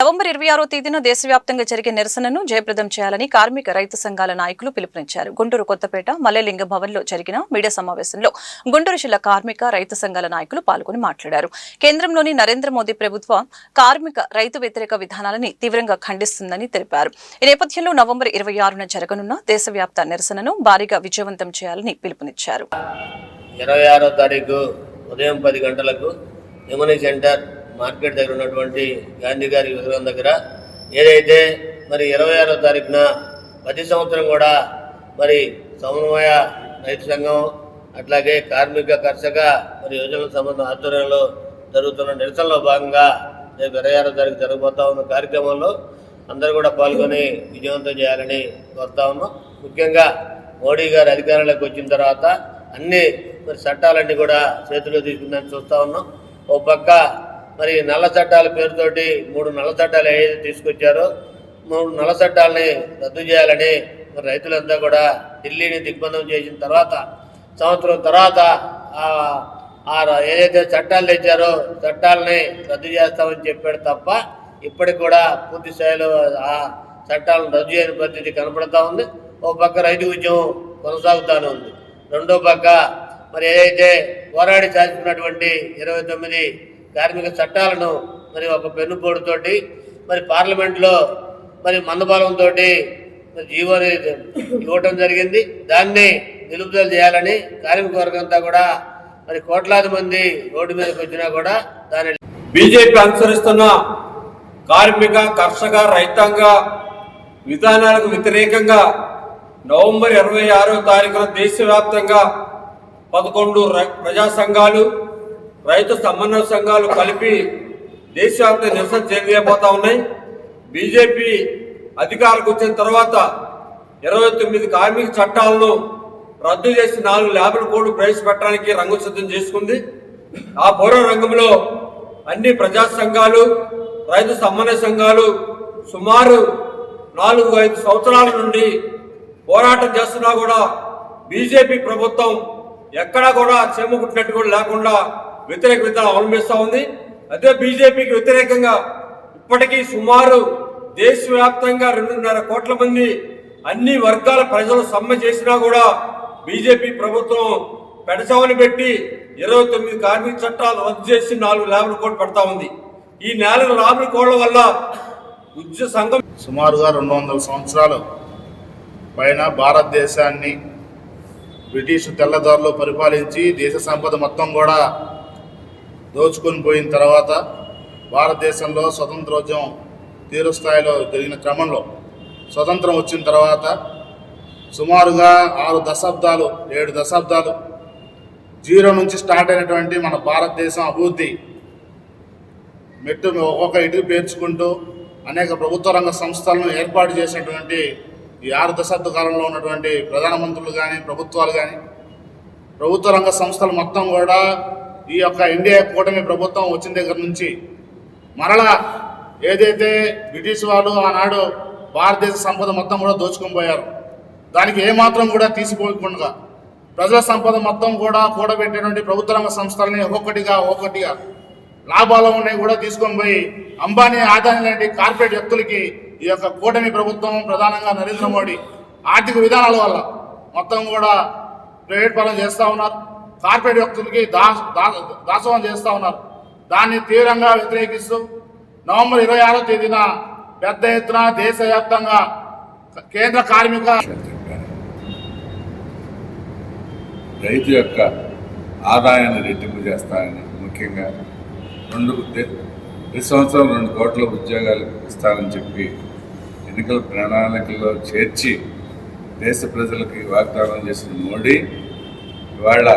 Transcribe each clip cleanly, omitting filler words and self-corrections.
November 26వ తేదీన దేశవ్యాప్తంగా జరిగే నిరసనను జయప్రదం చేయాలని కార్మిక రైతు సంఘాల నాయకులు పిలుపునిచ్చారు. గుంటూరు కొత్తపేట మల్లెలింగ భవన్లో జరిగిన మీడియా సమావేశంలో గుంటూరు జిల్లా కార్మిక రైతు సంఘాల నాయకులు పాల్గొని మాట్లాడారు. కేంద్రంలోని నరేంద్ర మోదీ ప్రభుత్వం కార్మిక రైతు వ్యతిరేక విధానాలని తీవ్రంగా ఖండిస్తుందని తెలిపారు. ఈ నేపథ్యంలో నవంబర్ 26న జరగనున్న దేశవ్యాప్త నిరసనను భారీగా విజయవంతం చేయాలని పిలుపునిచ్చారు. 26వ తారీఖు ఉదయం 10 గంటలకు యమునీ సెంటర్ మార్కెట్ దగ్గర ఉన్నటువంటి గాంధీ గారి విగ్రహం దగ్గర ఏదైతే మరి 26వ తారీఖున ప్రతి సంవత్సరం కూడా మరి సమన్వయ రైతు సంఘం అట్లాగే కార్మిక కర్షక మరి యోజనల సంబంధం ఆధ్వర్యంలో జరుగుతున్న నిరసనలో భాగంగా రేపు 26వ తారీఖు జరగబోతా ఉన్న కార్యక్రమంలో అందరూ కూడా పాల్గొని విజయవంతం చేయాలని కోరుతా ఉన్నాం. ముఖ్యంగా మోడీ గారు అధికారంలోకి వచ్చిన తర్వాత అన్ని మరి చట్టాలన్నీ కూడా చేతిలో తీసుకుందని చూస్తూ ఉన్నాం. ఓ పక్క మరి నల్ల చట్టాల పేరుతోటి 3 నల్ల చట్టాలు ఏదైతే తీసుకొచ్చారో 3 నల్ల చట్టాలని రద్దు చేయాలని మరి రైతులంతా కూడా ఢిల్లీని దిగ్బంధం చేసిన తర్వాత సంవత్సరం తర్వాత ఏదైతే చట్టాలు తెచ్చారో చట్టాలని రద్దు చేస్తామని చెప్పాడు తప్ప ఇప్పటికి కూడా పూర్తి స్థాయిలో ఆ చట్టాలను రద్దు చేయని పరిస్థితి కనపడతా ఉంది. ఓ పక్క రైతు ఉద్యమం కొనసాగుతూనే ఉంది. రెండో పక్క మరి ఏదైతే పోరాడి సాధించినటువంటి 29 కార్మిక చట్టాలను మరి ఒక పెన్నుపోటుతోటి మరి పార్లమెంట్లో మరి మందబలంతో మరి జీవోని ఇవ్వటం జరిగింది. దాన్ని నిలుపుదల చేయాలని కార్మిక వర్గంతా కూడా మరి కోట్లాది మంది రోడ్డు మీదకి వచ్చినా కూడా దాని బీజేపీ అనుసరిస్తున్న కార్మిక కర్షక రైతాంగ విధానాలకు వ్యతిరేకంగా నవంబర్ 26వ తారీఖున దేశవ్యాప్తంగా 11 ప్రజా సంఘాలు రైతు సమన్వయ సంఘాలు కలిపి దేశవ్యాప్తంగా నిరసన చేయబోతా ఉన్నాయి. బీజేపీ అధికారులకు వచ్చిన తర్వాత 29 కార్మిక చట్టాలను రద్దు చేసి 4 లేబర్ కోడ్లు ప్రవేశపెట్టడానికి రంగం సిద్ధం చేసుకుంది. ఆ పోరాట రంగంలో అన్ని ప్రజా సంఘాలు రైతు సమన్వయ సంఘాలు సుమారు 4-5 సంవత్సరాల నుండి పోరాటం చేస్తున్నా కూడా బీజేపీ ప్రభుత్వం ఎక్కడా కూడా చేమకుట్టినట్టు కూడా లేకుండా వ్యతిరేక విధానం అవలంబిస్తూ ఉంది. అదే బీజేపీకి వ్యతిరేకంగా ఇప్పటికీ సుమారు దేశవ్యాప్తంగా 2.5 కోట్ల మంది అన్ని వర్గాల ప్రజలు సమ్మె చేసినా కూడా బీజేపీ ప్రభుత్వం పెడచవని పెట్టి 29 కార్మిక చట్టాలు రద్దు చేసి 4 లేబర్ కోడ్ పెడతా ఉంది. ఈ 4 లేబర్ కోడ్ల వల్ల ఉద్యోగ సంఘం సుమారుగా 200 సంవత్సరాలు పైన భారతదేశాన్ని బ్రిటిష్ తెల్లదారులు పరిపాలించి దేశ సంపద మొత్తం కూడా దోచుకొని పోయిన తర్వాత భారతదేశంలో స్వతంత్రోద్యమం తీవ్రస్థాయిలో జరిగిన క్రమంలో స్వతంత్రం వచ్చిన తర్వాత సుమారుగా 7 దశాబ్దాలు జీరో నుంచి స్టార్ట్ అయినటువంటి మన భారతదేశం అభివృద్ధి మెట్టు ఒక్కొక్క ఇటుకు పేర్చుకుంటూ అనేక ప్రభుత్వ రంగ సంస్థలను ఏర్పాటు చేసినటువంటి ఈ 6 దశాబ్ద కాలంలో ఉన్నటువంటి ప్రధానమంత్రులు కానీ ప్రభుత్వాలు కానీ ప్రభుత్వ రంగ సంస్థలు మొత్తం కూడా ఈ యొక్క ఇండియా కూటమి ప్రభుత్వం వచ్చిన దగ్గర నుంచి మరలా ఏదైతే బ్రిటిష్ వాళ్ళు ఆనాడు భారతదేశ సంపద మొత్తం కూడా దోచుకొని పోయారు, దానికి ఏమాత్రం కూడా తీసిపోకుండా ప్రజల సంపద మొత్తం కూడా కూడబెట్టినటువంటి ప్రభుత్వ రంగ సంస్థలని ఒక్కొక్కటిగా లాభాలు ఉన్నాయి కూడా తీసుకొని పోయి అంబానీ ఆదాని లాంటి కార్పొరేట్ వ్యక్తులకి ఈ యొక్క కూటమి ప్రభుత్వం ప్రధానంగా నరేంద్ర మోడీ ఆర్థిక విధానాల వల్ల మొత్తం కూడా ప్రైవేట్ పరం చేస్తూ ఉన్నారు. కార్పొరేట్ వ్యక్తులకి దాసోహం చేస్తూ ఉన్నారు. దాన్ని తీవ్రంగా వ్యతిరేకిస్తూ నవంబర్ 26వ తేదీన పెద్ద ఎత్తున దేశవ్యాప్తంగా కేంద్ర కార్మిక రైతు యొక్క ఆదాయాన్ని రెట్టింపు చేస్తానని ముఖ్యంగా ప్రతి సంవత్సరం 2 కోట్ల ఉద్యోగాలు ఇస్తానని చెప్పి ఎన్నికల ప్రణాళికల్లో చేర్చి దేశ ప్రజలకి వాగ్దానం చేసిన మోడీ ఇవాళ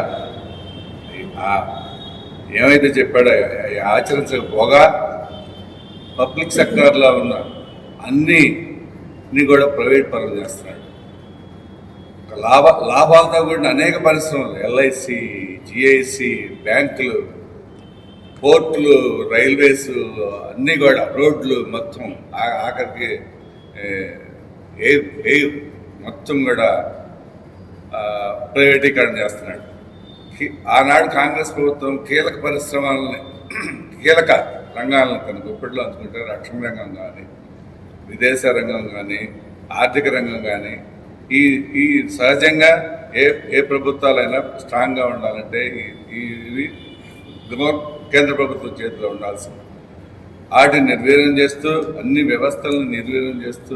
ఏమైతే చెప్పాడో ఆచరించకపోగా పబ్లిక్ సెక్టార్లో ఉన్న అన్నీ కూడా ప్రైవేట్ పరం చేస్తున్నాడు. లాభాలతో కూడిన అనేక పరిశ్రమలు ఎల్ఐసి, జిఐసి, బ్యాంకులు, పోర్టులు, రైల్వేస్ అన్నీ కూడా రోడ్లు మొత్తం ఆఖరికి ఎయిర్ మొత్తం కూడా ప్రైవేటీకరణ చేస్తున్నాడు. ఆనాడు కాంగ్రెస్ ప్రభుత్వం కీలక పరిశ్రమలని కీలక రంగాలను తన గుప్పెట్లో ఉంచుకుంటే రక్షణ రంగం కానీ, విదేశ రంగం కానీ, ఆర్థిక రంగం కానీ ఈ సహజంగా ఏ ప్రభుత్వాలైనా స్ట్రాంగ్గా ఉండాలంటే ఇవి కేంద్ర ప్రభుత్వం చేతిలో ఉండాల్సింది. వాటిని నిర్వీర్యం చేస్తూ, అన్ని వ్యవస్థలను నిర్వీర్యం చేస్తూ,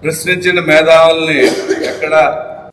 ప్రశ్నించిన మేధావుల్ని ఎక్కడ